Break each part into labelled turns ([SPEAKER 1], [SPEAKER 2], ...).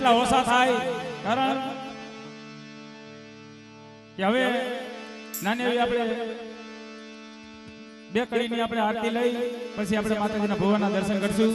[SPEAKER 1] જેટલા ઓછા થાય, કારણ કે હવે નાની એવી આપણે બે કડીની આપણે આરતી લઈ પછી આપણે માતાજીના ભુવાના દર્શન કરશું.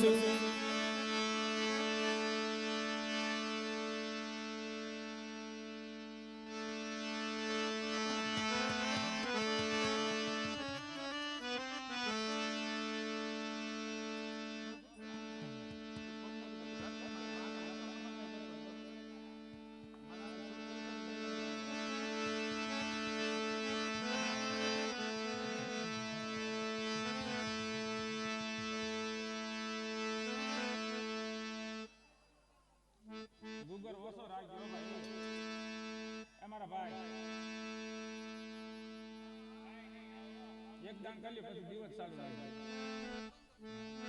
[SPEAKER 1] ગુગર ઓછો રાખજો ભાઈ, અમારા ભાઈ એક દાન કરી પછી દિવસ ચાલુ રાખજો,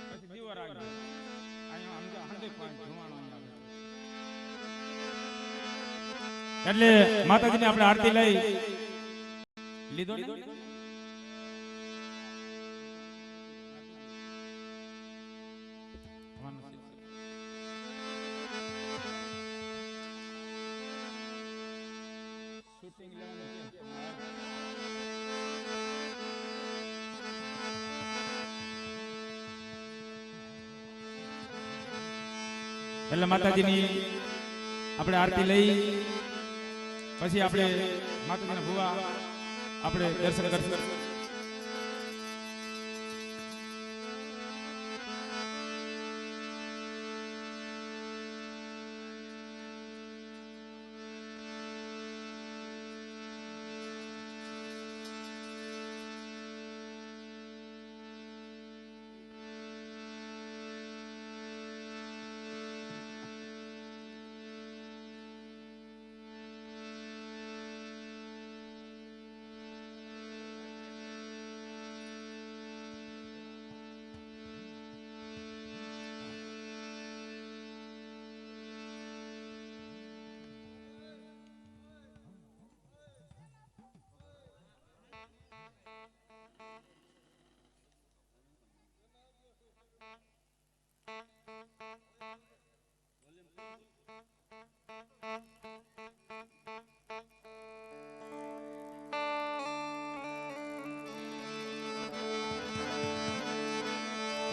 [SPEAKER 1] પછી દીવો રાખજો. અહીંયા સમજો 100 એટલે માતાજીને આપણે આરતી લઈ લીધો ને. એટલે માતાજીની આપણે આરતી લઈ પછી આપણે માતાજીના ભુવા આપણે દર્શન કરશું.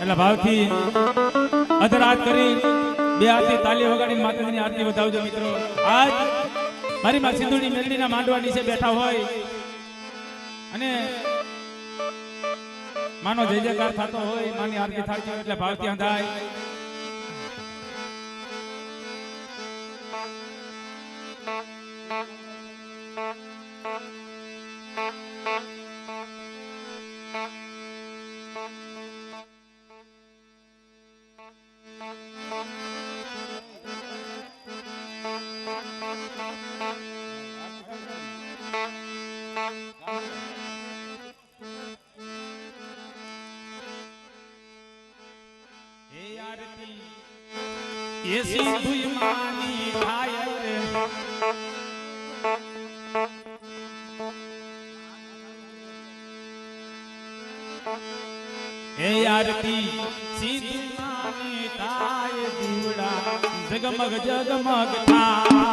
[SPEAKER 1] એટલે ભાવથી અધરાત કરી બે હાથે તાલી વગાડીને માતાજીની આરતી વધાવજો મિત્રો. આજ મારી માં સિંધુની મેલડીના માંડવા નીચે બેઠા હોય અને માનો જય જયકાર થતો હોય, માની આરતી થતી હોય એટલે ભાવથી અંધાય. ये सिंधुई मानी થાય રે એ આરતી સિંધુઈ માની થાય દીવડા જગમગ જગમગ થાય.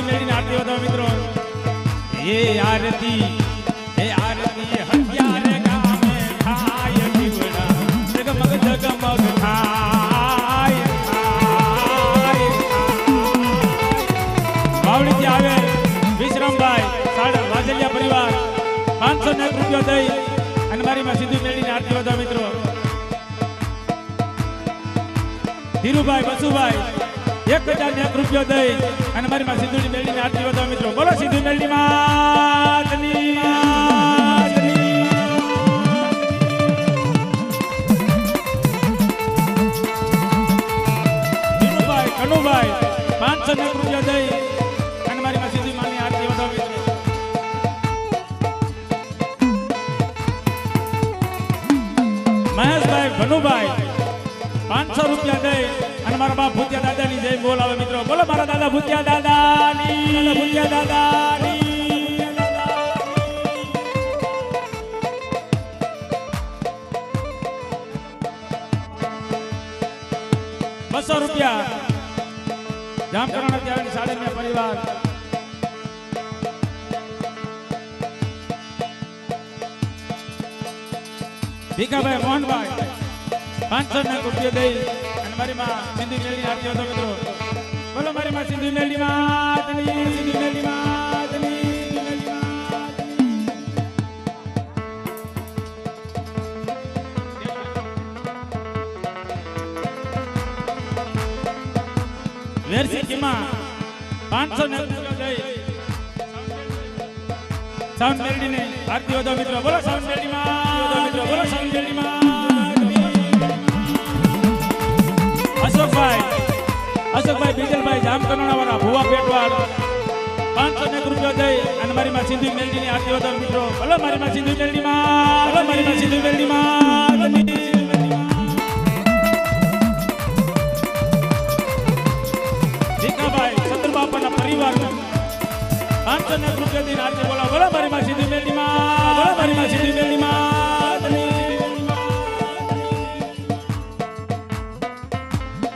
[SPEAKER 1] સિંધુ મેળવીને આરતી વધાવો મિત્રો. હે આરતી હત્યારે ગામે થાય દીવડા જગમગ જગમગ થાય. વાવડીથી આવે વિશ્રામભાઈ સાડા વાજલિયા પરિવાર 501 રૂપિયા દઈ અને મારી માં સિંધુ મેળવીને આરતી વધાવો મિત્રો. ધીરુભાઈ બસુભાઈ 1001 રૂપિયા દઈ અને મારી માં સિંધુની મેળવીને આરતી વધાવો મિત્રો. બોલો સિંધુ મેળવી માતની. ધીરુભાઈ કનુભાઈ 501 રૂપિયા દઈ અને મારી માં સિંધુ માની આરતી વધાવો મિત્રો. મહેશભાઈ ભનુભાઈ 500 રૂપિયા દઈ અને મારા બાપ ભૂતિયા દાદાની જય બોલાવે મિત્રો. બોલો મારા દાદા ભૂતિયા દાદાની. ભૂતિયા દાદાની 200 રૂપિયા જામકરણ ત્યાંની સાડેમિયા પરિવાર. ભીખાભાઈ મોહનભાઈ 501 રૂપિયા દઈ અને મારી માં સિંધુ મેળવી આરતી હતો મિત્રો. બોલો મારી માં સિંધુ મેળવી માતની. સિંધુ મેળવી માતની. વેરસી કિમા 501 રૂપિયા દઈ સાઉન્ડ મેળવીને આરતી હતો મિત્રો. બોલો સાઉન્ડ મેળવી માં મિત્રો. બોલો સાઉન્ડ મેળવી માં. અશોકભાઈ બીજલભાઈ જામકરણા વાળા ભુવા પેટવાડ 501 રૂપિયા દઈ અને મારી માં સિંધુ મેળવીને આરતી વધાવો મિત્રો. બોલો મારી માં સિંધુ મેળવી માં. બોલો મારી માં સિંધુ મેળવી માં. ભીખાભાઈ સતરબાપાના પરિવારને 501 રૂપિયા દઈને આરતી બોલાવો. બોલો મારી માં સિંધુ મેળવી માં. બોલો મારી માં સિંધુ મેળવી માં.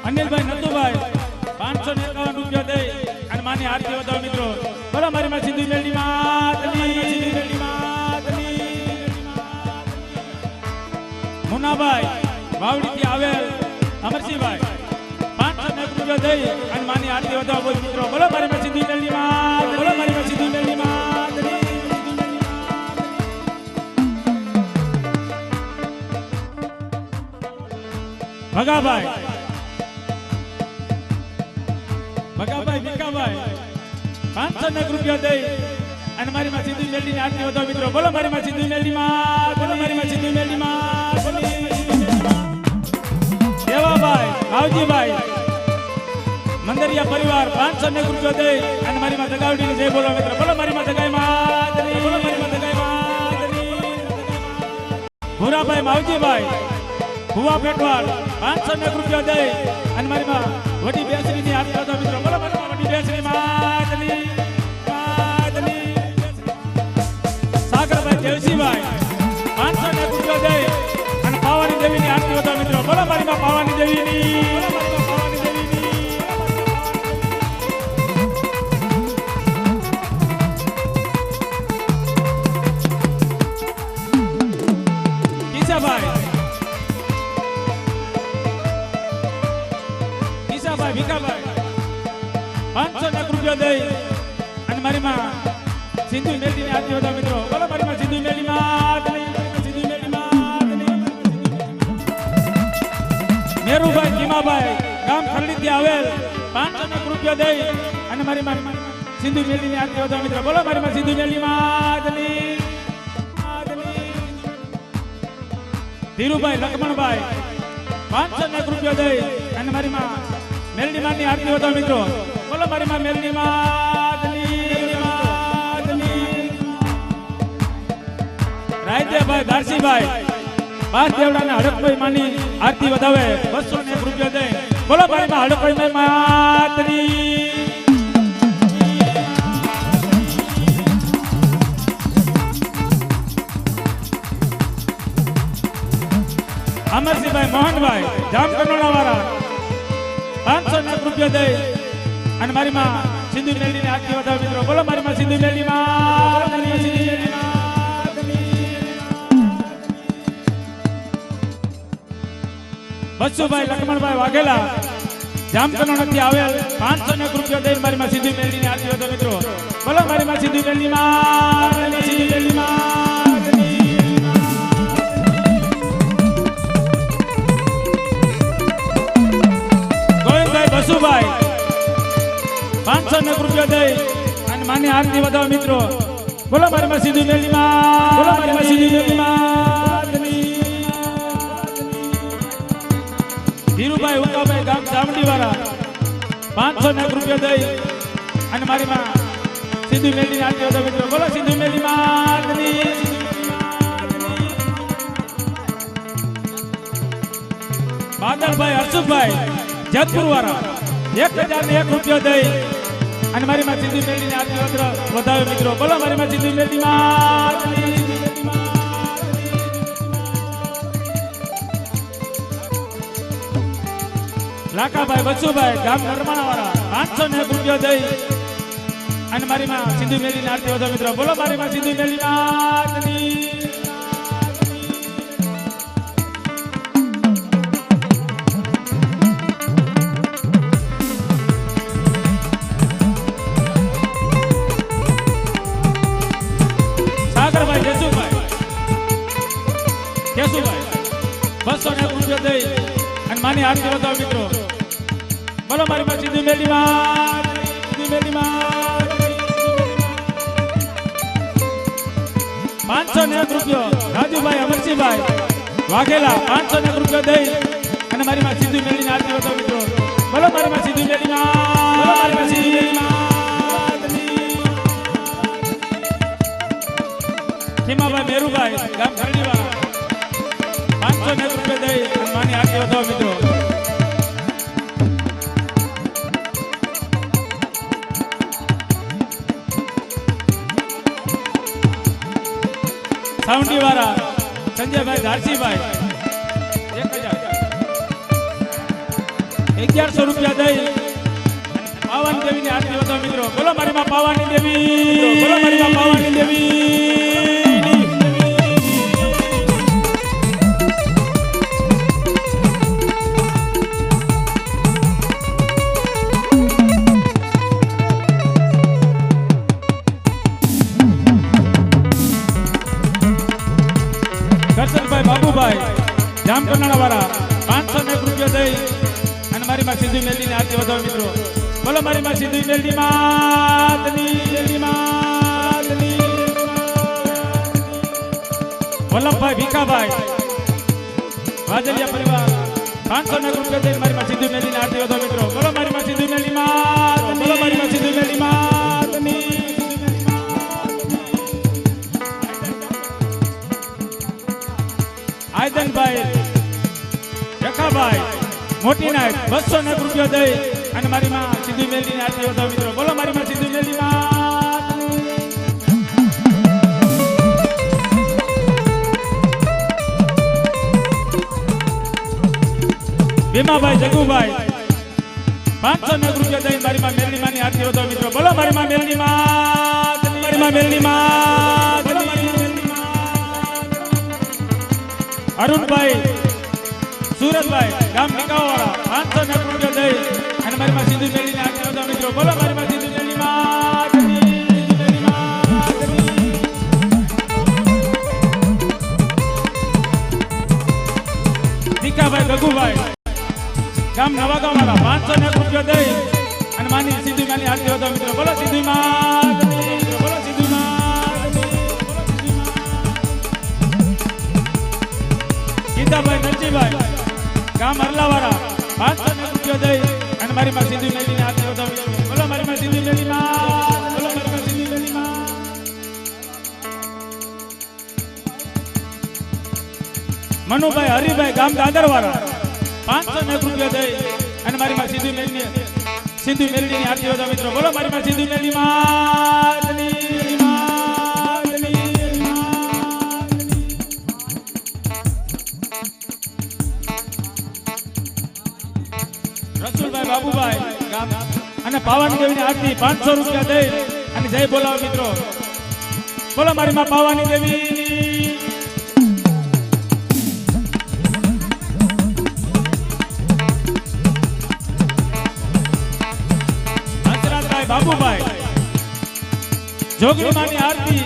[SPEAKER 1] અનિલભાઈ નંદુભાઈ 551 રૂપિયા દઈ અને માની આરતી વધાવો મિત્રો. બોલો મારી માં સિંધુ મેળવી માતની. મુનાભાઈ વાવડીથી આવેલ અમરસિંહભાઈ 501 રૂપિયા દઈ અને માની આરતી વધાવો મિત્રો. બોલો મારી માં સિંધુ મેળવી માત. બોલો મારી માં સિંધુ મેળવી માતની. ભગાભાઈ ભીખાભાઈ 501 રૂપિયા દઈ અને મારી માં સિંધુ મેળવીને આરતી વધાવો મિત્રો. બોલો મારી માં સિંધુ મેળવી માં. બોલો મારી માં સિંધુ મેળવી માં. દેવાભાઈ ભાવજીભાઈ મંદરિયા પરિવાર 501 રૂપિયા દઈ અને મારી માં દગાવડીને જય બોલો મિત્રો. બોલો મારી માં દગાઈ માતની. બોલો મારી માં દગાઈ માતની. ભૂરાભાઈ માવજીભાઈ ભુવા પેટવાડ 501 રૂપિયા દઈ અને મારી માં વડી બેસરીની આરતી વધાવો મિત્રો. બોલો મારી માં વડી બેસરી માતની. સાગરભાઈ દેવસીભાઈ 501 રૂપિયા દઈ અને પાવાની દેવીની આરતી વધાવો મિત્રો. બોલો મારી માં પાવાની દેવીની. કિસાભાઈ ભીખાભાઈ 501 રૂપિયા દઈ અને મારી માં સિંધુ મેળવીને આરતી વધાવો મિત્રો. બોલો મારી માં સિંધુ મેળવી માતની. સિંધુ મેળવી માતની. મેરુભાઈ કિમાભાઈ ગામ ખરડીથી આવેલ 501 રૂપિયા દઈ અને મારી માં સિંધુ મેળવીને આરતી વધાવો મિત્રો. બોલો મારી માં સિંધુ મેળવી માતની. ધીરુભાઈ લક્ષ્મણભાઈ 501 રૂપિયા દઈ અને મારી માં મેલડી માની આરતી વધાવો મિત્રો. બોલો મારી માં મેલડી માતની. રાયદેભાઈ દારસીભાઈ 5 દેવડાના હડકભાઈ માની આરતી વધાવે 201 રૂપિયા દઈ. બોલો મારી માં હડકભાઈ માતની. અમરસિંહભાઈ મોહનભાઈ જામકરણા વાળા 501 રૂપિયા દઈ અને મારી માં સિંધુ મેલડીની આરતી વધાવો મિત્રો. બોલો મારી માં સિંધુ મેલડી માં. બસુભાઈ લક્ષ્મણભાઈ વાઘેલા જામકરણોથી આવેલ 500 રૂપિયા દઈને મારી માં સિંધુ મેલડીની આરતી વધાવો મિત્રો. બોલો મારી માં સિંધુ મેલડી માં. બસુભાઈ 500 રૂપિયા દઈ અને માની આરતી વધાવો મિત્રો. બોલો મારી માં સિંધુ મેલડી માં. બોલો મારી માં સિંધુ મેલડી માં. ધીરુભાઈ ઉકાભાઈ ગામ ચામડી વાળા 500 રૂપિયા દઈ અને મારી માં સિંધુ મેલડી આરતી વધાવો મિત્રો. બોલો સિંધુ મેલડી માં. બાદલભાઈ હર્ષુભાઈ જેતપુર વાળા 1001 રૂપિયા દઈ અને મારી માં સિંધુ મેલડીની આરતી વધાવે મિત્રો. બોલો મારી માં સિંધુ મેલડી માં. લાકાભાઈ બસુભાઈ ગામ નરમાણા વાળા 501 રૂપિયા દઈ અને મારી માં સિંધુ મેલડીની આરતી વધાવે મિત્રો. બોલો મારી માં સિંધુ મેલડી માં. માની આરતી વધાવો મિત્રો. બોલો મારી માં સિંધુ મેલડી માં. 501 રૂપિયો રાજુભાઈ અમરસિંહભાઈ વાઘેલા 501 રૂપિયા દઈ અને મારી માં સિંધુ મેલડીની આરતી વધાવો મિત્રો. બોલો મારી માં સિંધુ મેલડી માં. બોલો મારી માં સિંધુ મેલડી માં. ખીમાભાઈ મેરુભાઈ ગામ ખરડીવાળા 501 રૂપિયા દઈ અને માની આરતી વધાવો મિત્રો. સાઉન્ડી વાળા સંજયભાઈ ધારસીભાઈ 1100 રૂપિયા દઈ પાવાની દેવીની આરતી વધાવો મિત્રો. બોલો મારી માં પાવાની દેવી. બોલો મારી માં પાવાની દેવી. બાબુભાઈ જામકરણાળા વાળા 501 રૂપિયા દઈ અને મારી માં સિંધુ મેલડીની આરતી વધાવો મિત્રો. બોલો મારી માં સિંધુ મેલડી માં. વલ્લભભાઈ ભીખાભાઈ વાજલિયા પરિવાર 501 રૂપિયા દઈ મારી માં સિંધુ મેલડીની આરતી વધાવો મિત્રો. બોલો મારી માં સિંધુ મેલડી માં. બોલો મારી માં સિંધુ મેલડી માં. આયદનભાઈ રખાભાઈ મોટી નાયક 201 રૂપિયા દઈ અને મારી માં સિંધુ મેલડીની આરતી વધાવો મિત્રો. બોલો મારી માં સિંધુ મેલડી માં. ભીમાભાઈ જગુભાઈ 501 રૂપિયા દઈ મારી માં મેલડી માની આરતી વધાવો મિત્રો. બોલો મારી માં મેલડી માં. મારી માં મેલડી માં. અરુણભાઈ સુરતભાઈ ગામ નિકાવાળા 501 રૂપિયા દઈ અને મારી માં સિંધુ મેલડીની આરતી વધાવો મિત્રો. બોલો મારી માં સિંધુ મેલડી માં. દીકાભાઈ ગગુભાઈ ગામ નવાગામ વાળા 501 રૂપિયા દઈ અને માની સિંધુ માની આરતી વધાવો મિત્રો. બોલો સિંધુ માં. બોલો સિંધુ માં. ગીતાભાઈ નરજીભાઈ ગામ અરલાવાળા 501 રૂપિયા દઈ અને મારી માં સિંધુ મેલડીની આરતી વધાવો મિત્રો. બોલો મારી માં સિંધુ મેલડી માં. બોલો મારી માં સિંધુ મેલડી માં. મનુભાઈ હરિભાઈ ગામ દાદરવાળા 501 રૂપિયા દઈ અને મારી માં સિંધુ મેલડીની આરતી વધાવો મિત્રો. બોલો મારી માં સિંધુ મેલડી માં. રસુલભાઈ બાબુભાઈ ગામ અને પાવાની દેવીની આરતી 500 રૂપિયા દઈ અને જય બોલાવો મિત્રો. બોલો મારી માં પાવાની દેવી. હંસરાજભાઈ બાબુભાઈ જોગણી માની આરતી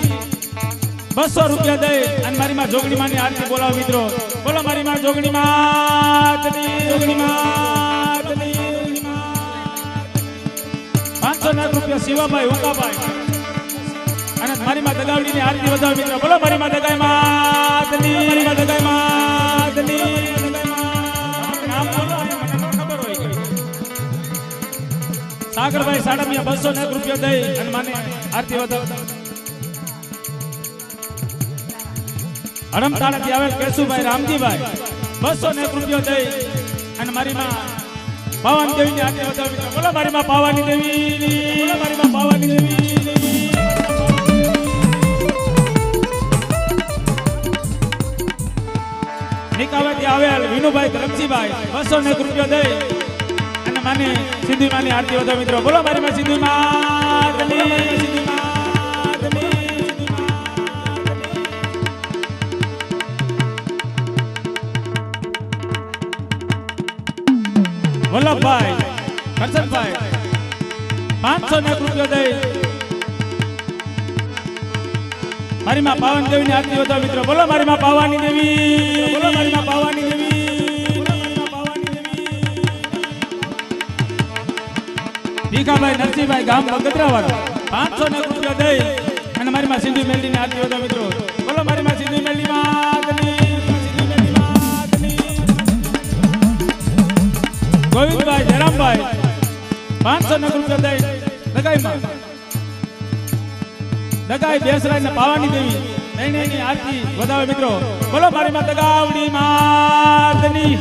[SPEAKER 1] 200 રૂપિયા દઈ અને મારી માં જોગણી માની આરતી બોલાવો મિત્રો. બોલો મારી માં જોગણી માતની. જોગણી માતની 500 રૂપિયા શિવાભાઈ ઉકાભાઈ અને મારી માં દગાવડી ની આરતી વધાવો મિત્રો. બોલો મારી માં દગાઈ માતની. મારી માં દગાઈ માતની. નામ બોલો મને ખબર હોય કે સાગરભાઈ સાડમિયા 201 રૂપિયા દઈ અને માને આરતી વધાવો. હડમતાળાથી આવેલ કેશુભાઈ રામજીભાઈ 201 રૂપિયા દઈ અને મારી માં પાવાની દેવી ની આરતી વધાવો મિત્રો. બોલો મારી માં પાવાની દેવી. બોલો મારી માં પાવાની દેવી. નિકાવેથી આવેલ વિનુભાઈ ધરમજીભાઈ 201 રૂપિયા દઈ અને માને સિદ્ધિ માની આરતી વધાવો મિત્રો. બોલો મારી માં સિદ્ધિ માતની. વલ્લભભાઈ કરશનભાઈ 501 રૂપિયા દઈ મારી માં પાવન દેવી ની આરતી વધાવો મિત્રો. બોલો મારી માં પાવાની દેવી. બોલો મારી માં પાવાની દેવી. ભીખાભાઈ નરસિંહભાઈ ગામ બગદરાવાળા 501 રૂપિયા દઈ અને મારી માં સિંધુ મેલડી ની આરતી વધાવો મિત્રો. બોલો મારી માં સિંધુ મેલડી માતની. ગોવિંદભાઈ જયરામભાઈ 501 રૂપિયા દઈ દગાઈમાં દગાઈ બેસરાય ને પાવાની દેવી નૈની આરતી વધાવે મિત્રો. બોલો મારી માં દગાવડી માતની.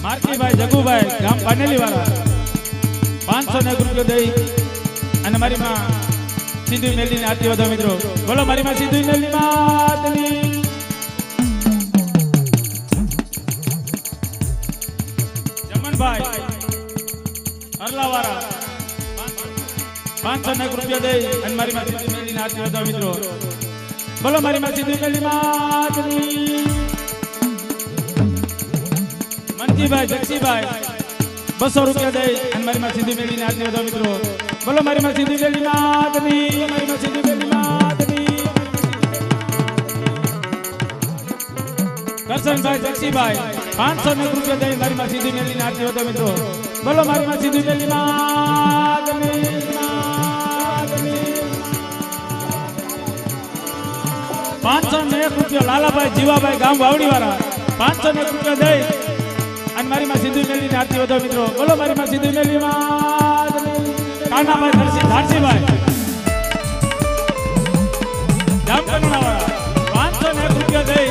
[SPEAKER 1] માર્કીભાઈ જગુભાઈ ગામ પાનેલી વાળા 501 રૂપિયા દઈ અને મારી માં સિંધુ મેલડી ની આરતી વધાવો મિત્રો. બોલો મારી માં સિંધુ મેલડી માતની. જમનભાઈ અરલાવાળા 501 રૂપિયા દઈ અને મારી માં સિંધુ મેલડી ની આરતી વધાવો મિત્રો. બોલો મારી માં સિંધુ મેલડી માતની. મનજીભાઈ જગસીભાઈ 200 રૂપિયા દઈ અને મારી માં સિંધુ મેલડી ની આરતી વધાવો મિત્રો. બોલો મારી માં સિંધુ મેલડી માતની. મારી માં સિંધુ મેલડી માતની. કરશનભાઈ જગસીભાઈ 501 રૂપિયા દઈ મારી માં સિંધુ મેલડી ની આરતી વધાવો મિત્રો. બોલો મારી માં સિંધુ મેલડી માતની. 501 રૂપિયા લાલાભાઈ જીવાભાઈ ગામ વાવડી વાળા 501 રૂપિયા દઈ અને મારી માં સિંધુ મેલડી ની આરતી વધાવો મિત્રો. બોલો મારી માં સિંધુ મેલડી માતની. કાનાભાઈ ધારસીભાઈ જામકરણાવાળા 501 રૂપિયા દઈ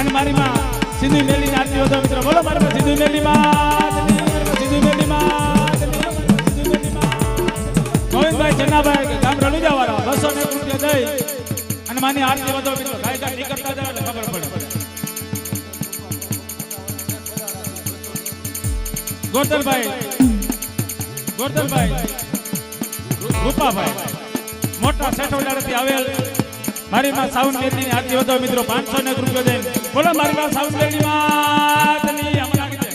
[SPEAKER 1] અને મારી માં સિંધુ મેલડી ની આરતી વધાવો મિત્રો. બોલો મારી માં સિંધુ મેલડી માતની. સિંધુ મેલડી માતની. ગોવિંદભાઈ ચન્નાભાઈ ગામ રણુજાવાળા 201 રૂપિયા દઈ અને માની આરતી વધાવો મિત્રો. ગાયકા નીકળતા જાય એટલે ખબર પડે. ગોરધનભાઈ રૂપાભાઈ મોટા સેઠોડાથી આવેલ મારી માં સાવન મેલડી ની આરતી વધાવો મિત્રો. 501 રૂપિયા દઈને બોલો મારી માં સાવન મેલડી માતની. હમણાં કીધે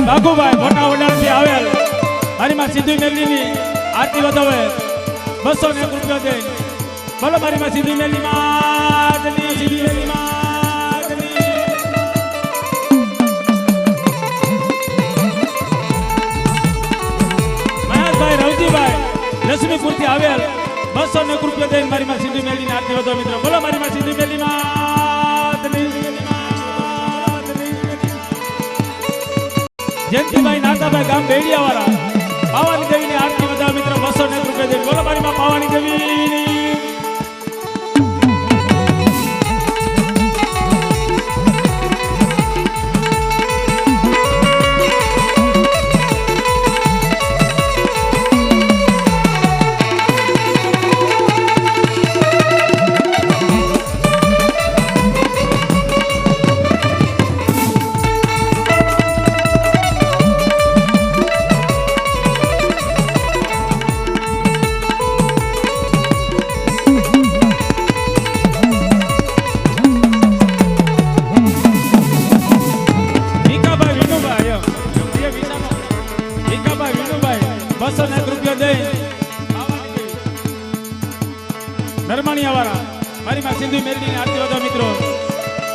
[SPEAKER 1] ભાગુભાઈ મોટા વડાથી આવેલ મારી માં સિંધુ મેલડી ની આરતી વધાવે 201 રૂપિયા દે. બોલો મારી માં સિંધુ મેલડી માતની. સિંધુ મેલડી માતની. મહેશભાઈ રવજીભાઈ લક્ષ્મીપુર થી આવેલ 201 રૂપિયા દે મારી માં સિંધુ મેલડી ની આરતી વધાવે મિત્રો. બોલો મારી માં સિંધુ મેલડી માં. જયંતિભાઈ નાતાભાઈ ગામ બેડિયાવાળા પાવાની દેવીની આરતી વધાવો મિત્રો 201 રૂપિયા દે. બોલો મારી માં પાવાની દેવી. નરમાણીયાવાળા મારી માં સિંધુ મેલડીની આરતી વધાવો મિત્રો.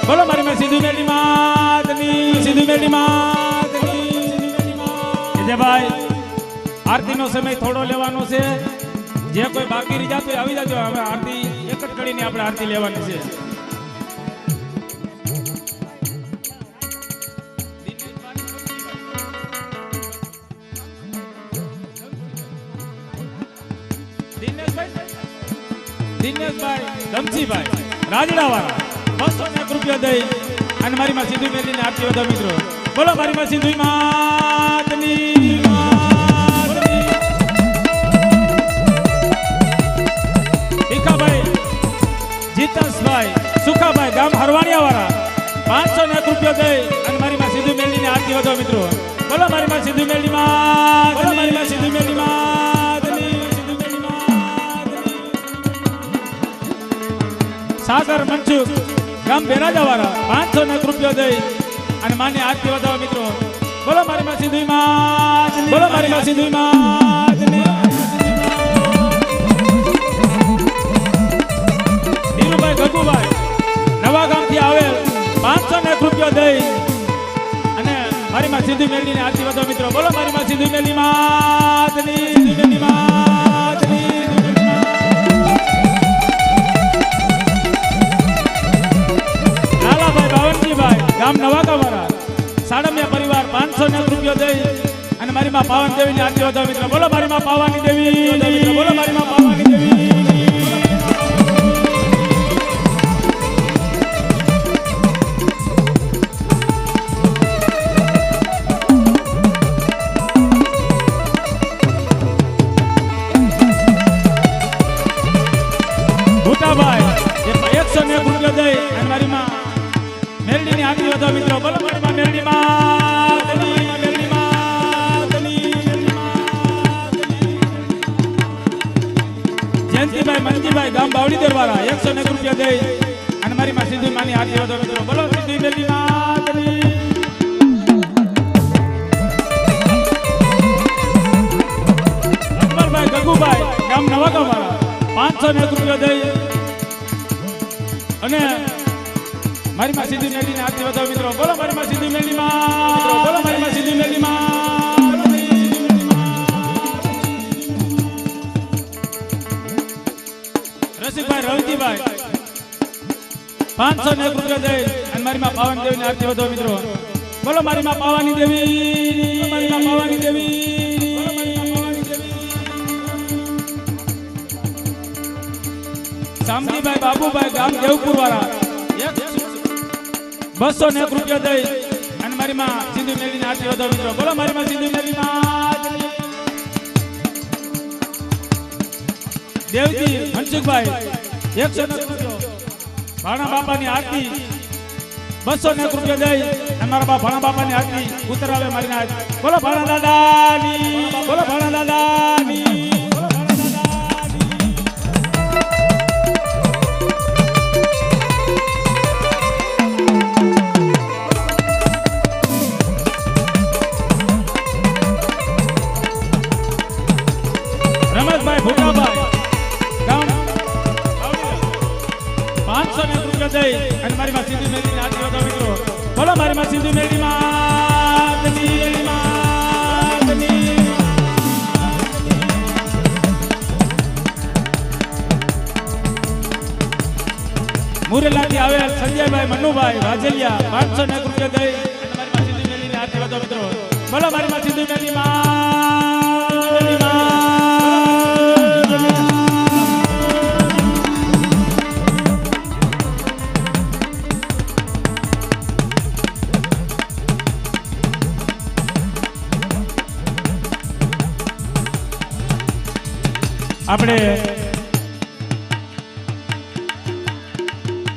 [SPEAKER 1] બોલો મારી માં સિંધુ મેલડી માતની. સિંધુ મેલડી માતની. જે ભાઈ આરતીનો સમય થોડો લેવાનો છે. જે કોઈ બાકી રહી જાતો આવી જાજો. હવે આરતી એક જ કરીને આપણે આરતી લેવાની છે. દિનેશભાઈ ધમસીભાઈ રાજડાવાળા 201 રૂપિયા દઈ અને મારી માં સિંધુ મેલડીની આરતી વધાવો મિત્રો. બોલો મારી માં સિંધુ માતની. ભીખાભાઈ જીતેશભાઈ સુખાભાઈ ગામ હરવાણિયાવાળા 501 રૂપિયા દઈ અને મારી માં સિંધુ મેલડીની આરતી વધાવો મિત્રો. બોલો મારી માં સિંધુ મેલડી માં. બોલો મારી માં સિંધુ મેલડી માં. સાગર મનસુખ ગામ બેરાજાવાળા 501 રૂપિયા દઈ અને માની આરતી વધાવો મિત્રો. બોલો મારી માં સિંધુ માં. બોલો મારી માં સિંધુ માં. ધીરુભાઈ ગગુભાઈ નવા ગામથી આવેલ 501 રૂપિયા દઈ અને મારી માં સિંધુ મેલડીની આરતી વધાવો મિત્રો. બોલો મારી માં સિંધુ મેલડી માતની. સિંધુ મેલડી માતની. ગામ નવાગાવાળા સાડમિયા પરિવાર 501 રૂપિયા દઈ અને મારી માં પાવન દેવીની આરતી વધાવો મિત્રો. બોલો મારી માં પાવાની દેવી. બોલો મારી માં પાવાની દેવી. ભૂટાભાઈ 101 રૂપિયા દઈ અને મારી માં મેલડીની આરતી વધાવો મિત્રો. બોલો મારી માં મેલડી માતની. મેલડી માતની. જયંતિભાઈ મંજીભાઈ ગામ બાવળીદર વાળા 101 રૂપિયા દઈ અને મારી માં સિંધુ માની આરતી વધાવો મિત્રો. બોલો સિંધુ મેલડી માતની. અકબરભાઈ ગગુભાઈ ગામ નવાગામ વાળા 501 રૂપિયા દઈ અને મારી માં સિંધુ મેલડીની આરતી વધાવો મિત્રો. બોલો મારી માં સિંધુ મેલડી માં. બોલો મારી માં સિંધુ મેલડી માં. રસિકભાઈ રવજીભાઈ 501 રૂપિયા દઈ અને મારી માં પાવન દેવીની આરતી વધાવો મિત્રો. બોલો મારી માં પાવાની દેવી. મારી માં પાવાની દેવી. શામજીભાઈ બાબુભાઈ ગામ દેવપુર વાળા 201 રૂપિયા દઈ અને મારી માં સિંધુ મેલડીની આરતી વધાવો મિત્રો. બોલો મારી માં સિંધુ મેલડી માં. દેવજી હંસુકભાઈ 101 રૂપિયા ભાણા બાપાની આરતી 201 રૂપિયા દઈ અને મારા ભાણા બાપાની આરતી ઉતરાવે મારી ના. બોલો ભાણા દાદાની. બોલો ભાણા દાદાની. રમેશભાઈ ભૂટાભાઈ ગામ 501 રૂપિયા દઈ અને મારી માં સિંધુ મેલડીની આરતી વધાવો મિત્રો. બોલો મારી માં સિંધુ મેલડી માતની. મુરેલાથી આવેલ સંજયભાઈ મનુભાઈ વાજલિયા 501 રૂપિયા દઈ અને મારી માં સિંધુ મેલડીની આરતી વધાવો મિત્રો. બોલો મારી માં સિંધુ મેલની માં આપણે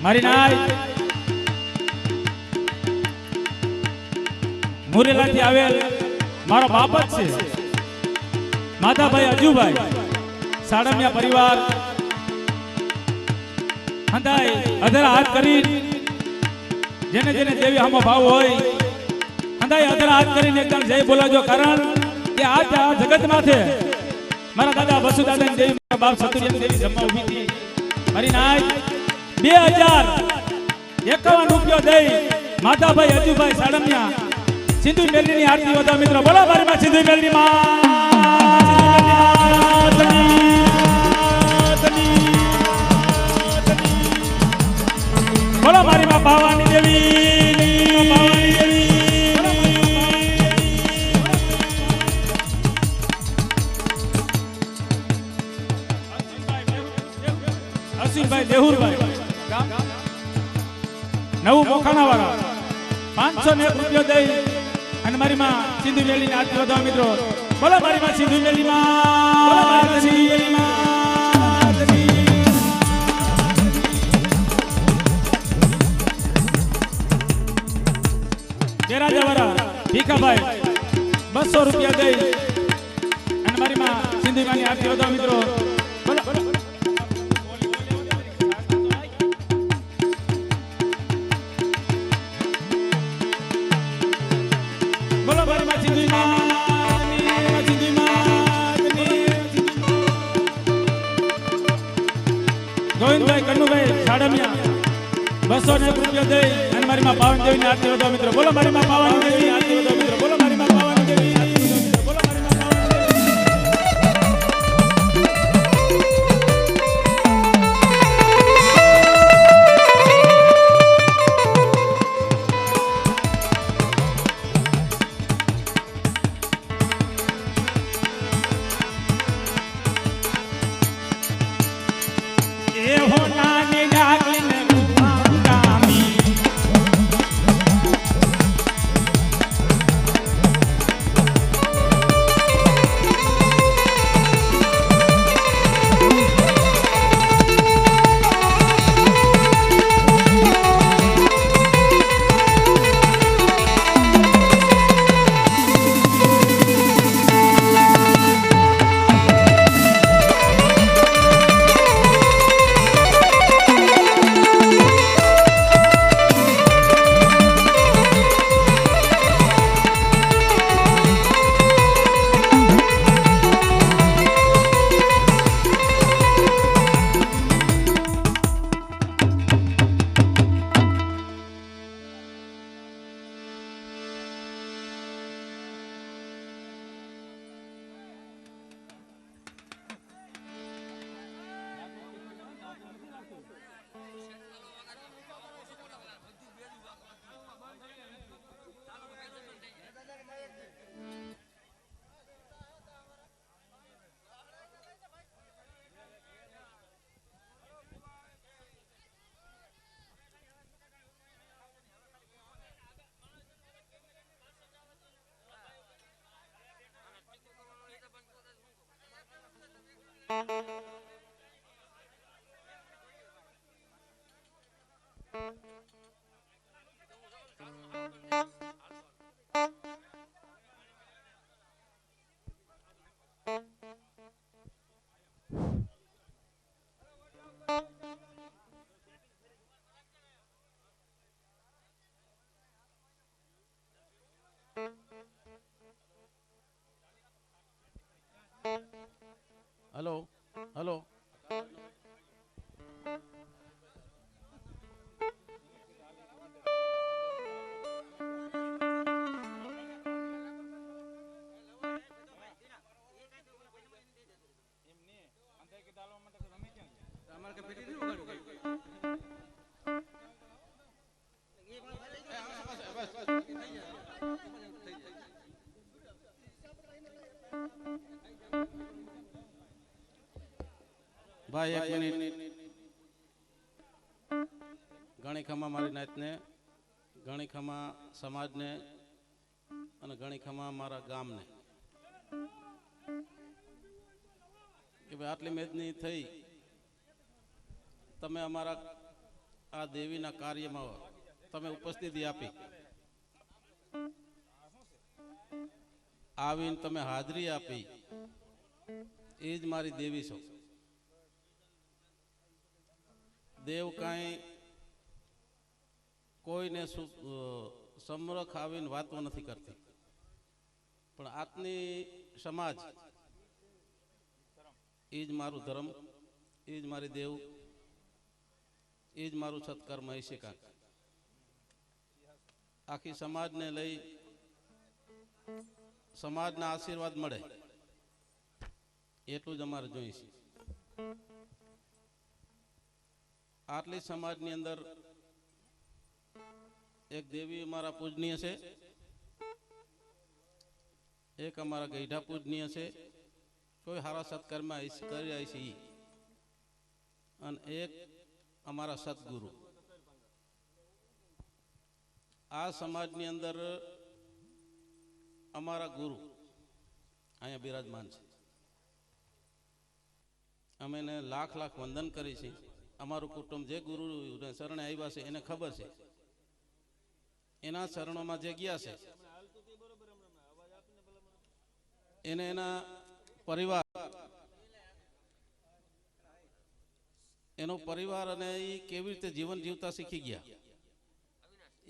[SPEAKER 1] મારી નાય મુરેલાથી આવેલ મારો બાપ જ છે માધાભાઈ અજુભાઈ સાડમિયા પરિવાર હંધાય અધરા હાથ કરી જેને જેને દેવી હામો ભાવ હોય હંધાય અધરા હાથ કરીને એકદમ જય બોલાજો કારણ કે આ જગત માથે મારા દાદા વસુદાદા દેવી મારા બાપ સતુરિયન દેવી જમવા ઊભી હતી મારી નાય 2051 રૂપિયો દઈ માધાભાઈ અજુભાઈ સાડમિયા સિંધુ મેલની આરતી વધા મિત્રો બોલો મારી માં સિંધુ મેલની બોલો મારી માં પાવાની દેવી અસીમભાઈ દેહુરભાઈ નવું મોખાણા વાળા 501 રૂપિયો દઈ અને મારી માં સિંધુ મેલની આરતી વધા મિત્રો બોલો મારી માં સિંધુ મેલની રાજાવાળા ભીખાભાઈ 200 રૂપિયા દઈ અને મારી માં સિંધુ માની આરતી વધા મિત્રો ગોવિંદભાઈ કન્નુભાઈ સાડમિયા 201 રૂપિયા દઈ અને મારી માં પાવન દેવીની આરતી વધા મિત્રો બોલો મારી માં પાવન દેવીની આરતી વધા મિત્રો બોલો મારી માં પાવન દેવીની આરતી વધા મિત્રો બોલો મારી માં પાવન
[SPEAKER 2] हेलो हेलो ભાઈ એક મિનિટ. ઘણી ખમા મારી નાતને, ઘણી ખમા સમાજને અને ઘણી ખમા મારા ગામને કે ભાઈ આટલી મેદની થઈ તમે અમારા આ દેવીના કાર્યમાં તમે ઉપસ્થિતિ આપી, આવીને તમે હાજરી આપી, એ જ મારી દેવી છો. દેવ કાંઈ કોઈને સમરખ આવીને વાતો નથી કરતી, પણ આતની સમાજ એ જ મારું ધર્મ, એ જ મારી દેવ, એ જ મારું સત્કર્મ હશે. કાંક આખી સમાજને લઈ સમાજના આશીર્વાદ મળે એટલું જ અમારે જોઈશે. આટલી સમાજની અંદર એક દેવી અમારા પૂજનીય છે, એક અમારા ગઈઢા પૂજનીય છે, કોઈ હારા સત્કર્મ કરી આવી છે, અને એક અમારા સદગુરુ. આ સમાજની અંદર અમારા ગુરુ અહીંયા બિરાજમાન છે. અમે એને લાખ લાખ વંદન કરી છે. અમારું કુટુંબ જે ગુરુને શરણે આવ્યા છે એને ખબર છે, એના શરણોમાં જે ગયા છે એને એના પરિવાર, એનો પરિવાર અને એ કેવી રીતે જીવન જીવતા શીખી ગયા,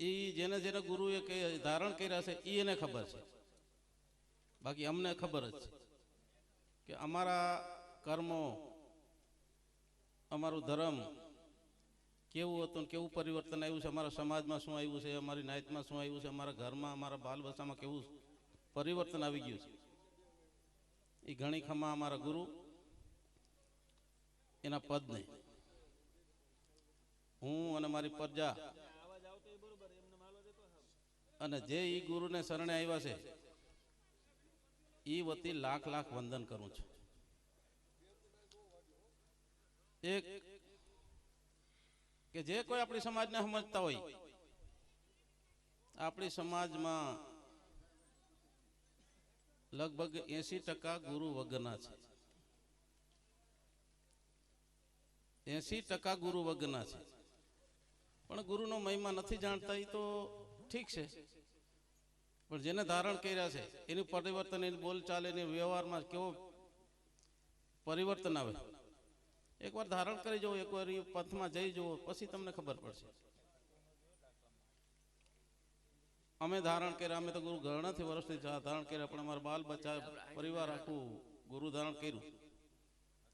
[SPEAKER 2] એ જેને જેને ગુરુએ ધારણ કર્યા છે એ એને ખબર છે. બાકી અમને ખબર જ છે કે અમારા કર્મો, અમારું ધર્મ કેવું હતું ને કેવું પરિવર્તન આવ્યું છે, અમારા સમાજમાં શું આવ્યું છે, અમારી નાયતમાં શું આવ્યું છે, અમારા ઘરમાં, અમારા બાલ બચ્ચામાં કેવું પરિવર્તન આવી ગયું છે. એ ઘણી ખમા અમારા ગુરુ એના પદ નહીં. હું અને મારી પ્રજા અને જે ઈ ગુરુને શરણે આવ્યા છે એ વતી લાખ લાખ વંદન કરું છું. એક કે જે કોઈ આપણી સમાજને સમજતા હોય, આપણી સમાજમાં લગભગ 80% ગુરુ વગરના છે. 80% ગુરુ વગરના છે, પણ ગુરુનો મહિમા નથી જાણતા. એ તો ઠીક છે, પણ જેને ધારણ કર્યા છે એનું પરિવર્તન, એની બોલચાલ, એની વ્યવહારમાં કેવો પરિવર્તન આવે. એકવાર ધારણ કરી જવો, એકવાર એ પથમાં જઈ જવો, પછી તમને ખબર પડશે. અમે ધારણ કર્યા, અમે તો ગુરુ ઘણાથી વર્ષથી ધારણ કર્યા, પણ અમારા બાલ બચ્ચા પરિવાર આખું ગુરુ ધારણ કર્યું.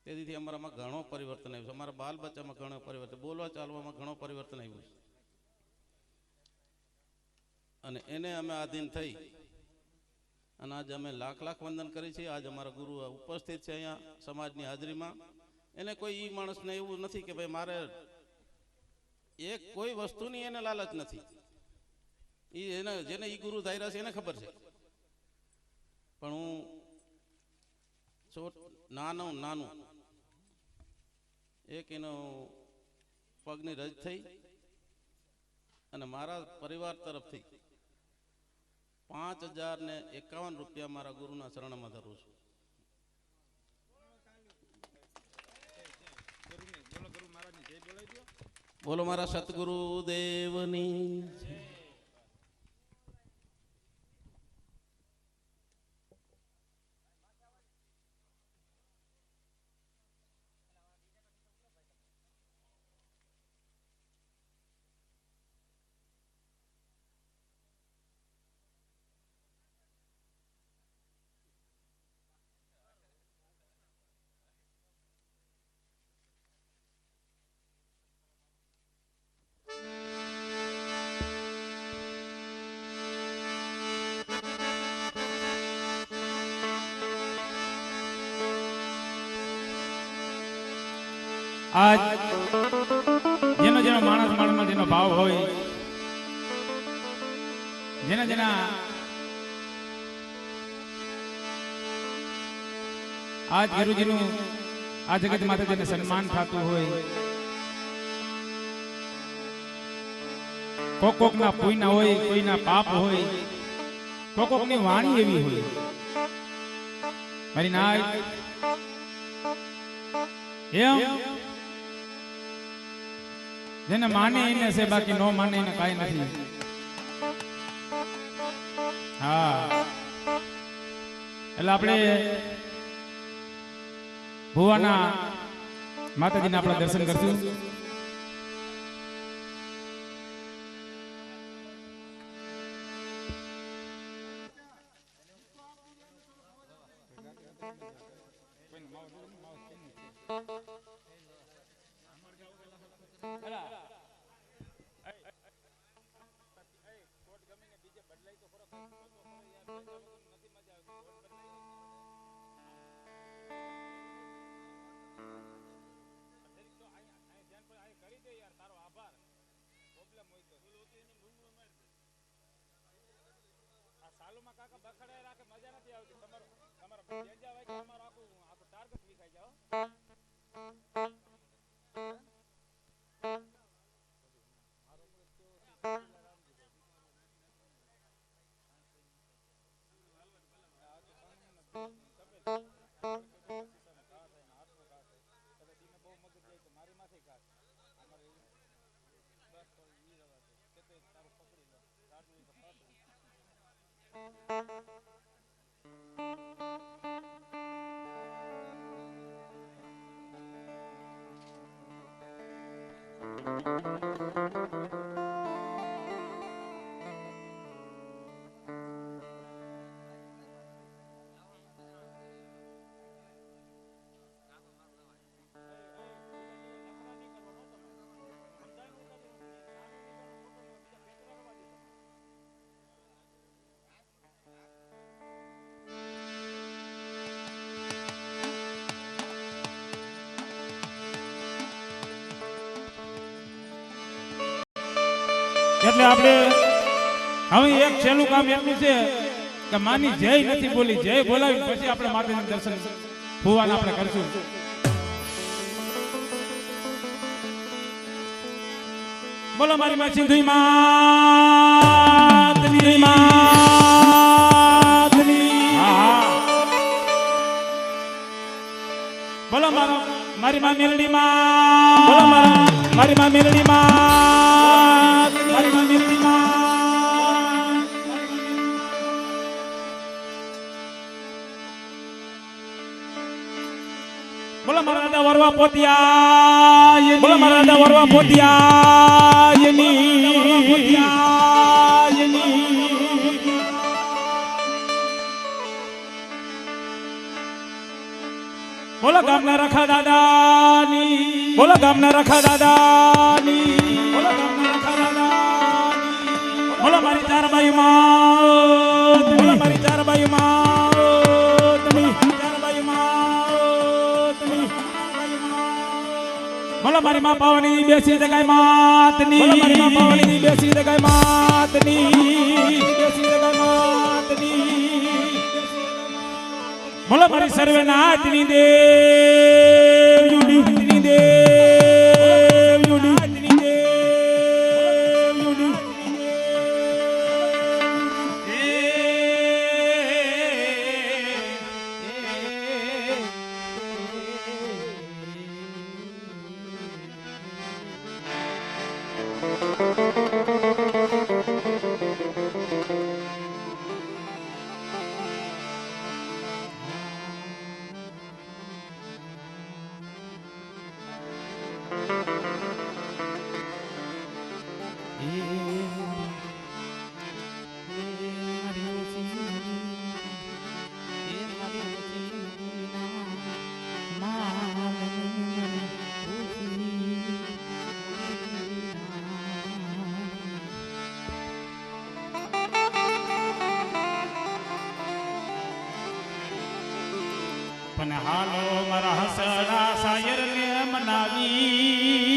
[SPEAKER 2] તેથી અમારામાં ઘણો પરિવર્તન આવ્યું છે. અમારા બાલ બચ્ચામાં ઘણો પરિવર્તન, બોલવા ચાલવામાં ઘણો પરિવર્તન આવ્યું છે. અને એને અમે આધીન થઈ અને આજે અમે લાખ લાખ વંદન કરી છે. આજ અમારા ગુરુ ઉપસ્થિત છે અહીંયા સમાજની હાજરીમાં. એને કોઈ ઈ માણસને એવું નથી કે ભાઈ મારે એક કોઈ વસ્તુની એને લાલચ નથી. એને જેને ઈ ગુરુ ધાર્યા છે એને ખબર છે. પણ હું નાનું એક એનો પગની રજ થઈ અને મારા પરિવાર તરફથી 5051 રૂપિયા મારા ગુરુના શરણમાં ધરું છું. બોલો મારા સતગુરુ દેવની.
[SPEAKER 1] આજ જેનો જેનો માણસમાં જેનો ભાવ હોય, જેના જેના આજ ગુરુજીનું આ જગત માથે જેને સન્માન થતું હોય, કોક ના પુણ્ય હોય, કોઈના પાપ હોય, કોક ની વાણી એવી હોય. મારી નાય એમ જેને માને એને છે, બાકી નો માને એને કાઈ નથી. હા, એટલે આપણે ભુવાના માતાજીના આપણે દર્શન કરશું. એટલે આપણે હવે એક છેલ્લું કામ એટલું છે કે માની જય નથી બોલી, જય બોલાવી પછી આપણે માતાજીના દર્શન ભુવાના આપણે કરશું. બોલો મારી માં સિંધુઈ માતની માતની. હા, બોલો મારી માં મેલડી માં. બોલો મારી માં મેલડી માં. મારી માં મેલડી માં. બોલો મારા દાદા વરવા પોતિયા. બોલો મારા દાદા વરવા પોતિયા. બોલો ગામના રખા દાદાની. બોલો ગામના રખા દાદાની. બોલો ગામના રખા દાદાની. બોલો મારી ચાર બાઈ માં. બોલો મારી ચાર બાઈ માં. ચાર બાઈ માં. બોલો મારી માં પાવની બેસી જગાઈ માતની. બોલો મારી માં પાવની બેસી જગાઈ માતની. બેસી જગાઈ માતની. બોલો મારી સર્વે નાથની દેવ યુડી દેવ યુડી દેવ યુડી. પણ હાલો મારા હસડા શાયર ને મનાવી.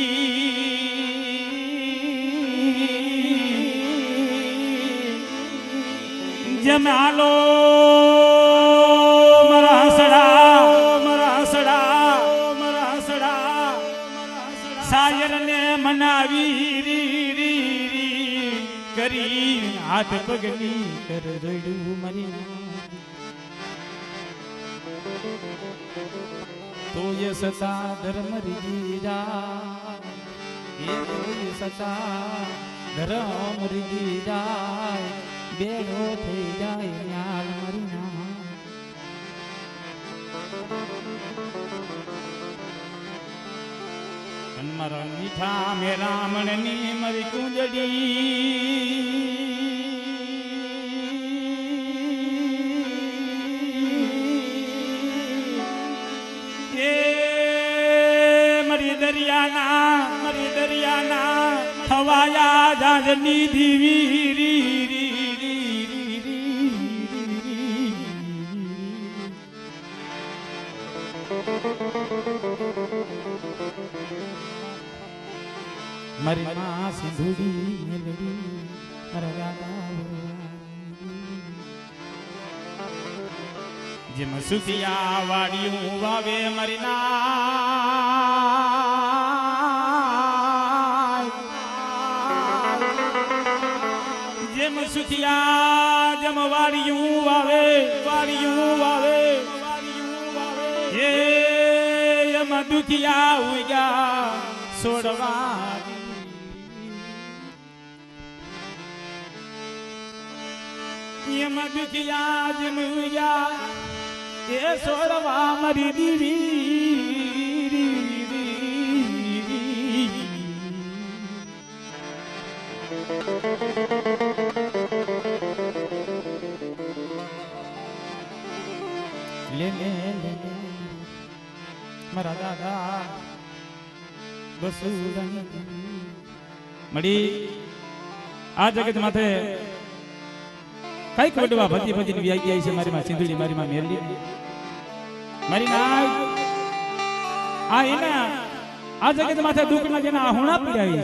[SPEAKER 1] જેમ હાલો મારા હસડા. મારા હસડા. આઠ પગની કર જોડ્યું મારી તો એ સતા ધર્મ રીજા એ તો એ સતા ધર્મ રીજા બેડો થઈ જાય ન્યાલ મારી ના મારા મીઠા મેરા મણની મારી કુંજડી એ મારી દરિયાના હવાયા જાજની દીવી મારી માં સિંધુડી મેલડી મારા રાધા જેમ સુખિયા વાડિયું વાવે મારી ના જેમ સુખિયા જેમ વાડિયું વાવે એમ દુખિયા ઉગ્યા છોડવા દુખિયા જમુયા એ સોડવા મારી દીવી લે મારા દાદા બસુરંગ મળી આ જગત માથે કઈક વડવા ભજી ભજીને વ્યાઈ ગયા છે મારી માં સિંધુડી મારી માં મેરડી મારી ના આ એના આ જગત માથે દુઃખના જેના આહુણા પીડાવી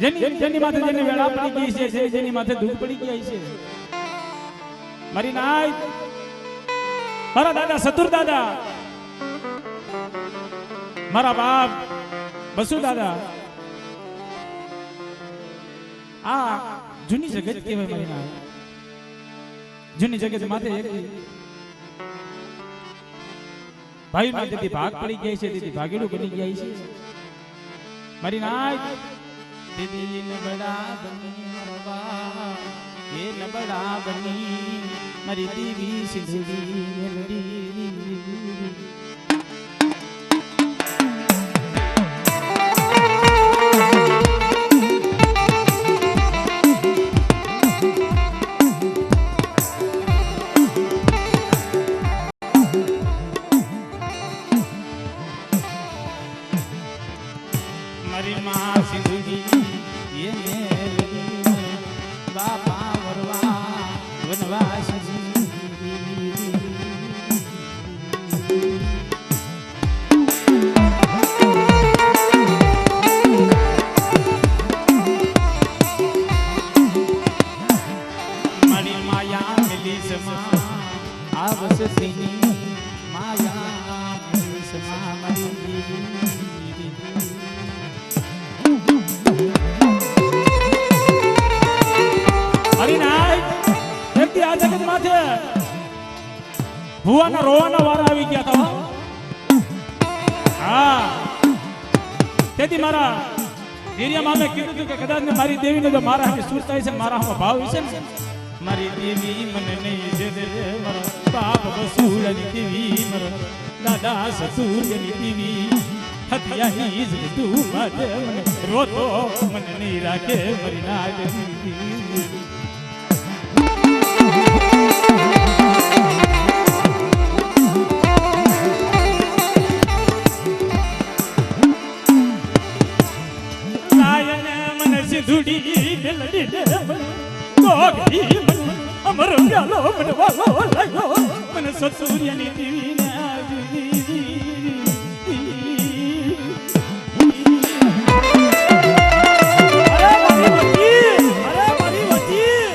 [SPEAKER 1] છે જેની માથે જેની વેળા પડી ગઈ છે જેની માથે દુઃખ પડી ગયા છે મારી નાય મારા દાદા સતુર દાદા મારા બાપ બસુ દાદા આ જૂની જગત કહેવાય મારી નાય જૂની જગત માથે એક ભાઈ ના તેથી ભાગ પડી ગયા છે તેથી ભાગેડું બની ગયા છે મારી નાય દીદી નબળા બની મરવા એ નબળા બની મારી દેવી સિંધુડી મેલડી મારી માં સિંધુડી એ મેલડી બાપા વરવા વનવાસ મારી માયા મિલી સમા આવસની માયા મિલી સમા મારી ભુવાના રોવાના વારા આવી ગયા હતા હા તેથી મારા એરિયામાં મેં કીધું હતું કે કદાચ ને મારી દેવીને જો મારા હામે સુર થાય છે મારા હામે ભાવ છે ને મારી દેવી મને નહીં છે મારા બાપ બસુરની દેવી મારા દાદા સસુરની દેવી હતિયાની જ તું માટે મને રોતો મને નહીં રાખે મારી ના દેવી સિંધુડી મેલડી ગોગડી અમર પ્યાલો મને વાલો લાગ્યો મને સસુરિયાની દેવી ને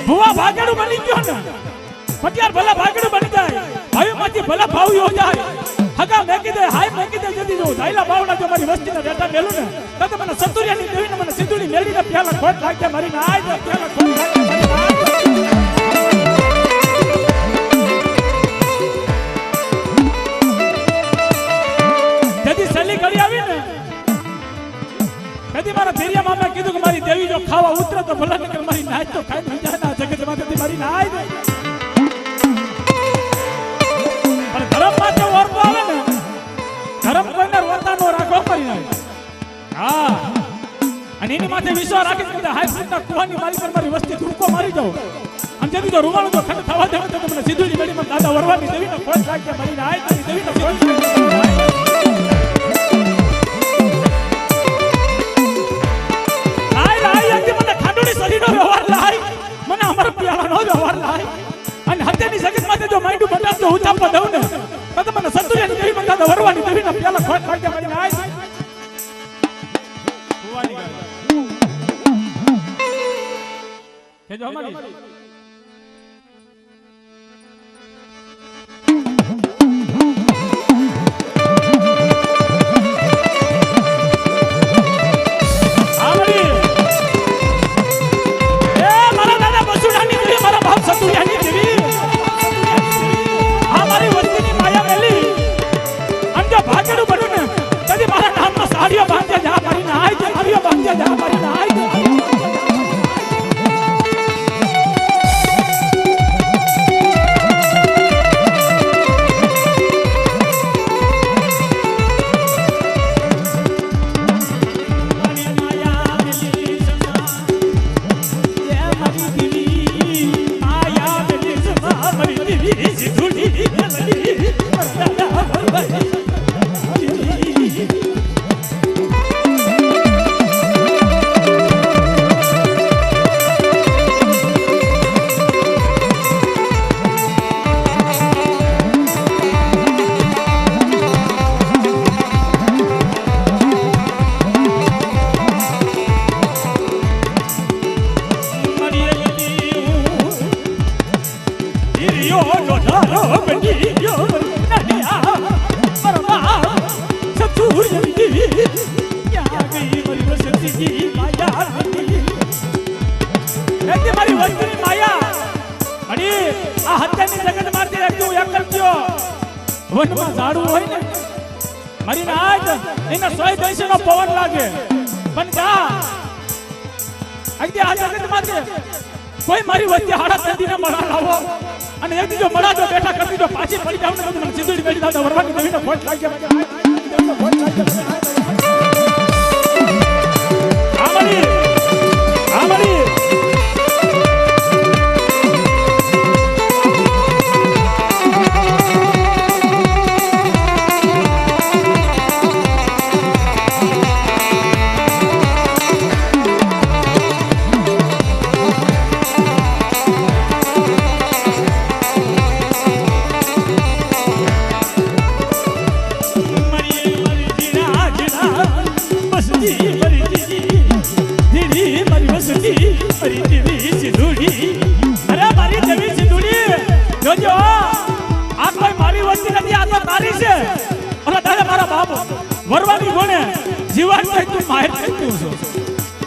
[SPEAKER 1] ભુવા ભાગેડું બની ગયો ને પટિયાર ભલા ભાગેડું બની જાય ભાઈઓ માંથી ભલા ભાવીઓ જાય હગા મેકી દે હાય મેકી દે જદી જો ધાયલા બાવડા જો મારી વસ્તીના બેટા મેલું ને તો મને સતુરિયાની દેવીને મને સિંધુની મેળીને પ્યાલા ખોટ લાગે મારી નાય દે પ્યાલા ખોટ લાગે મારી નાય જદી સલી કરી આવી ને કદી મારા ધેરિયા મામા કીધું કે મારી દેવી જો ખાવા ઉતરે તો ભલા નકર મારી નાય તો ખાઈ ભંજા ના જગતમાંથી મારી નાય દે પણ ધર્મ માટે ઓરતો આવે ને ધર્મ કોઈને રોતા નો રાખો કરી નાય હા અને એની માથે વિશ્વાસ રાખી કે હાય ફૂટના કુવાની મારી પર મારી વસ્તી ધૂકો મારી જાવ આમ જેથી જો રૂવાળો જો ખંડ થવા દેવો તો મને સીધુની મેળીમાં દાદા વરવાની દેવીને ખોટ લાગે મારી નાય તારી દેવીને ખોટ મને અમારો પ્યાલાનો વ્યવહાર લાય અને હત્યાની જગતમાંથી જો માઈડું બટાવ તો ઉતાપવા દઉં ને તો મને સતુરિયાની દેવી મંગાતો વરવાની દેવીના પ્યાલા ખોટ લાગે મારી નાય કુવાની ગાય કે જો અમારી વનમાં ઝાડું હોય ને મારી નાય એને સોય દઈશનો પવન લાગે પણ કા આજે આ જગતમાંથી કોઈ મારી વચ્ચે હાડા તંદીને મળા લાવો અને એક બીજો મળા જો બેઠા કરી દીધો પાછી પડી જાવ ને તો મને સીધું બેઠી દાદા વરવાની દેવીને ખોટ લાગે આમરી વરવાની ગોણે જીવન થઈ તું માહેર થઈ તું છો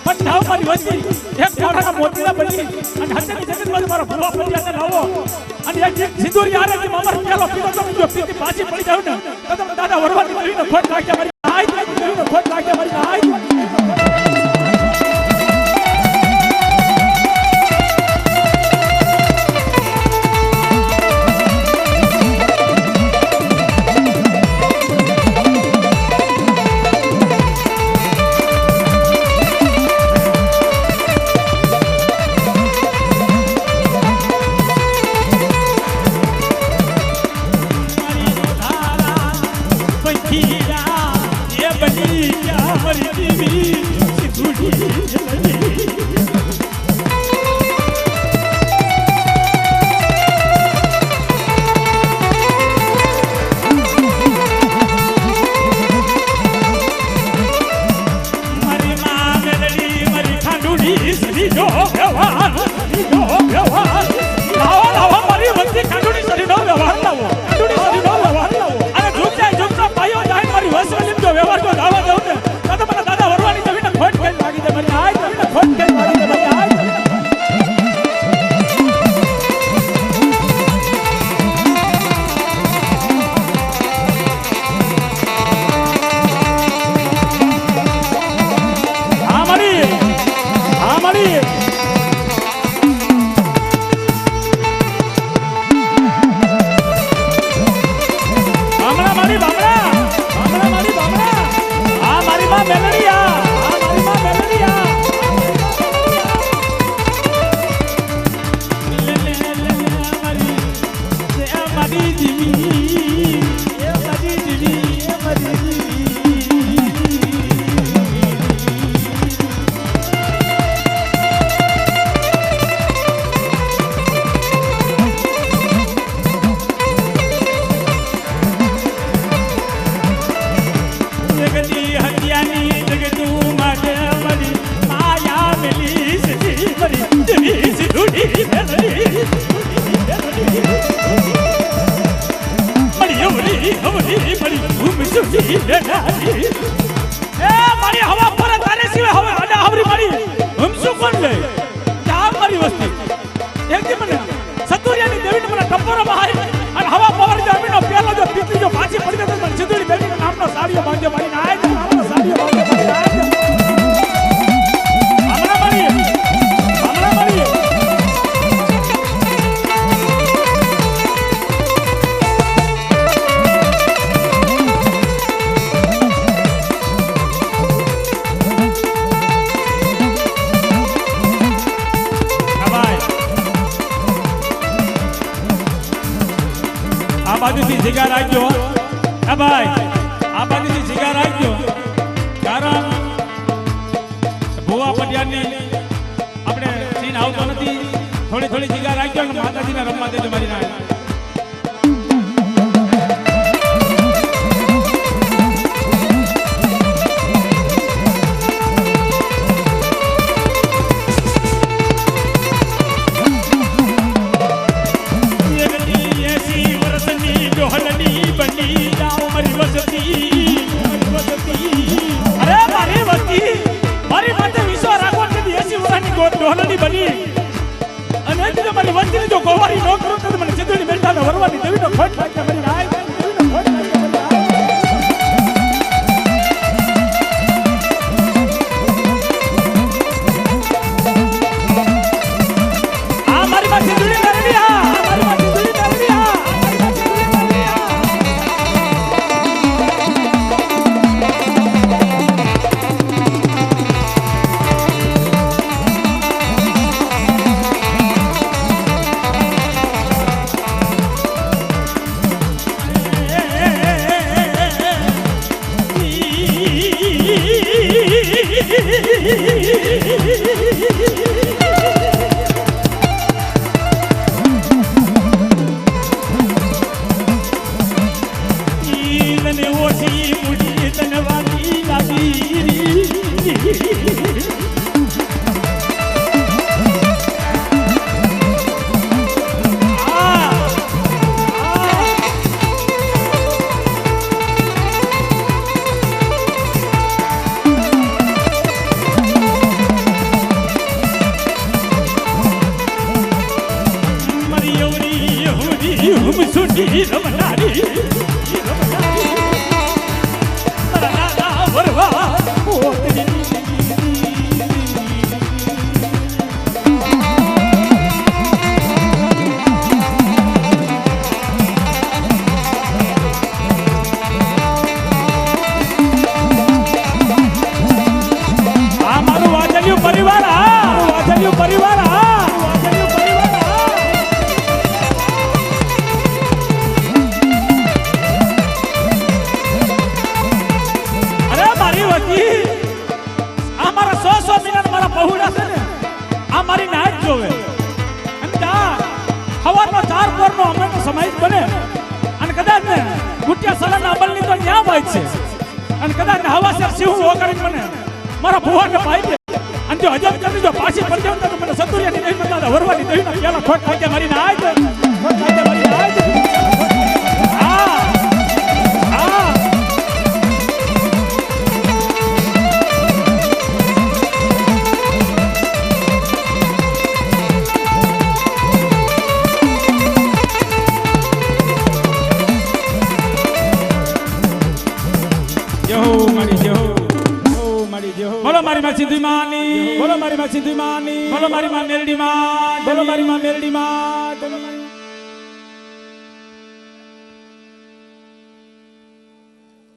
[SPEAKER 1] પણ થાવ મારી વસ્તી એક મોઢાના મોતીના બની અને હત્યાની જગતમાં મારો ભૂવા પડિયાને લાવો અને એક સિંદૂરી આરે કે મામર પેલો પીતો તો જો પીતી પાછી પડી જાવ ને તો તમે દાદા વરવાની દેવીને ખોટ લાગે મારી આય દેવીને ખોટ લાગે મારી આય ખોટ કે મારી ભાઈ મારી હવા પર તારે સિવાય હવે આડા આવરી મારી હમસુ કોણ લે ક્યાં મારી વસ્તી એક દી મને સતુરિયાની દેવીને મને ટપોરા બહાર અને હવા પવર જો અમીનો પેલો જો પીતી જો પાછી પડી જતો મને સિદ્ધુડી દેવીનો નામનો સાડીઓ બાંધ્યો મારી ના આય નામનો સાડીઓ બાંધ્યો મારી ના આય હમણાં મારી બાજુથી જીગા રાખજો હા ભાઈ આ બાજુથી જીગા રાખજો કારણ ભુવા પટિયાની આપણે સીન આવતો નથી થોડી થોડી જીગા રાખજો અને માતાજીને રમવા દેજો મારી ના બની અને મારી વસ્તી જો ગોવારી નો કરો તો મને સિદ્ધુની બેટાને વરવાની દેવીનો ખોટ લાગે મારી રાય દેવીનો ખોટ લાગે આ મારી માં સિદ્ધુની મેરડી આ મારી માં સિદ્ધુની મેરડી આ અને કદાચ હવા સર શિવ કરીને મને મારા ભુવાને પાઈ દે અને જો હજમ કરી જો પાછી પડી જાવ તો મને સતુરિયાની દેવી મને વરવાની દેવી ના પેલા ખોટ ખાઈ મારી ના આય ખોટ ખાઈ મારી ના આય હા હા મારી જય હો મારી જય હો બોલો મારી માં સિંધુ માની બોલો મારી માં સિંધુ માની બોલો મારી માં મેલડી માં બોલો મારી માં મેલડી માં